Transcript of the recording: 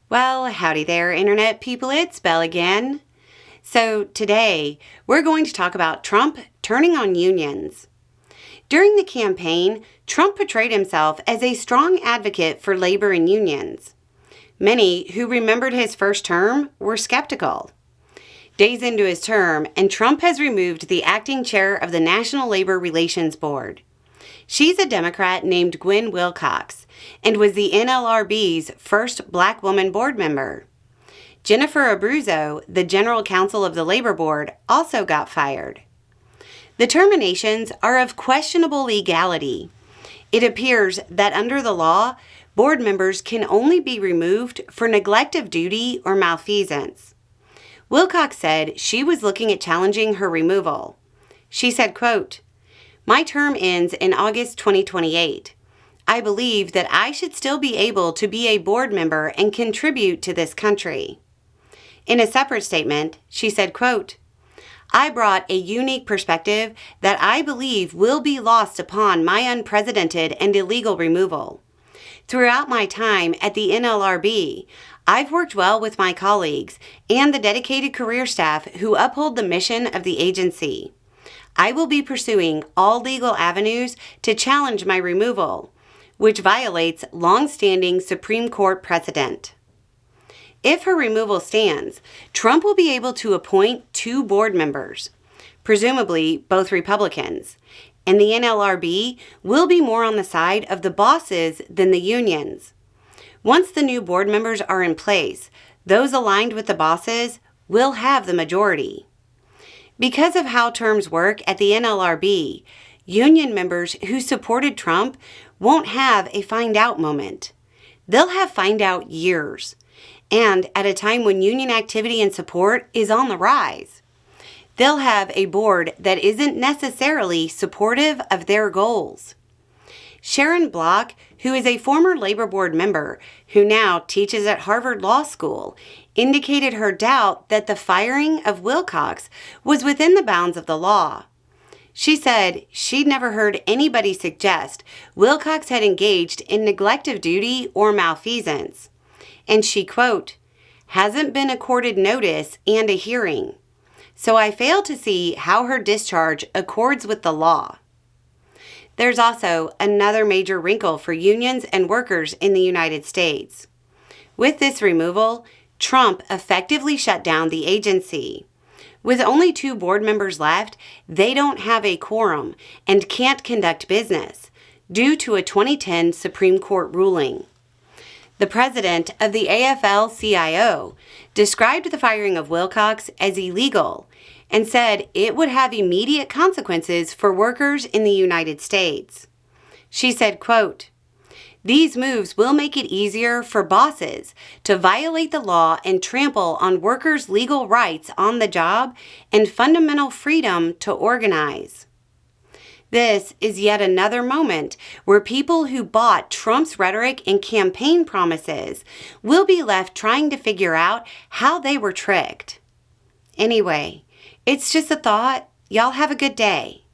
Well, howdy there, Internet people. It's Belle again. So today, we're going to talk about Trump turning on unions. During the campaign, Trump portrayed himself as a strong advocate for labor and unions. Many who remembered his first term were skeptical. Days into his term, and Trump has removed the acting chair of the National Labor Relations Board. She's a Democrat named Gwen Wilcox and was the NLRB's first black woman board member. Jennifer Abruzzo, the general counsel of the Labor Board, also got fired. The terminations are of questionable legality. It appears that under the law, board members can only be removed for neglect of duty or malfeasance. Wilcox said she was looking at challenging her removal. She said, quote, "My term ends in August 2028. I believe that I should still be able to be a board member and contribute to this country." In a separate statement, she said, quote, "I brought a unique perspective that I believe will be lost upon my unprecedented and illegal removal. Throughout my time at the NLRB, I've worked well with my colleagues and the dedicated career staff who uphold the mission of the agency. I will be pursuing all legal avenues to challenge my removal, which violates long-standing Supreme Court precedent." If her removal stands, Trump will be able to appoint 2 board members, presumably both Republicans, and the NLRB will be more on the side of the bosses than the unions. Once the new board members are in place, those aligned with the bosses will have the majority. Because of how terms work at the NLRB, union members who supported Trump won't have a find out moment. They'll have find out years, and at a time when union activity and support is on the rise. They'll have a board that isn't necessarily supportive of their goals. Sharon Block, who is a former labor board member who now teaches at Harvard Law School, indicated her doubt that the firing of Wilcox was within the bounds of the law. She said she'd never heard anybody suggest Wilcox had engaged in neglect of duty or malfeasance. And she, quote, "hasn't been accorded notice and a hearing. So I fail to see how her discharge accords with the law." There's also another major wrinkle for unions and workers in the United States. With this removal, Trump effectively shut down the agency. With only 2 board members left, they don't have a quorum and can't conduct business due to a 2010 Supreme Court ruling. The president of the AFL-CIO described the firing of Wilcox as illegal and said it would have immediate consequences for workers in the United States. She said, quote, "These moves will make it easier for bosses to violate the law and trample on workers' legal rights on the job and fundamental freedom to organize." This is yet another moment where people who bought Trump's rhetoric and campaign promises will be left trying to figure out how they were tricked. Anyway, it's just a thought. Y'all have a good day.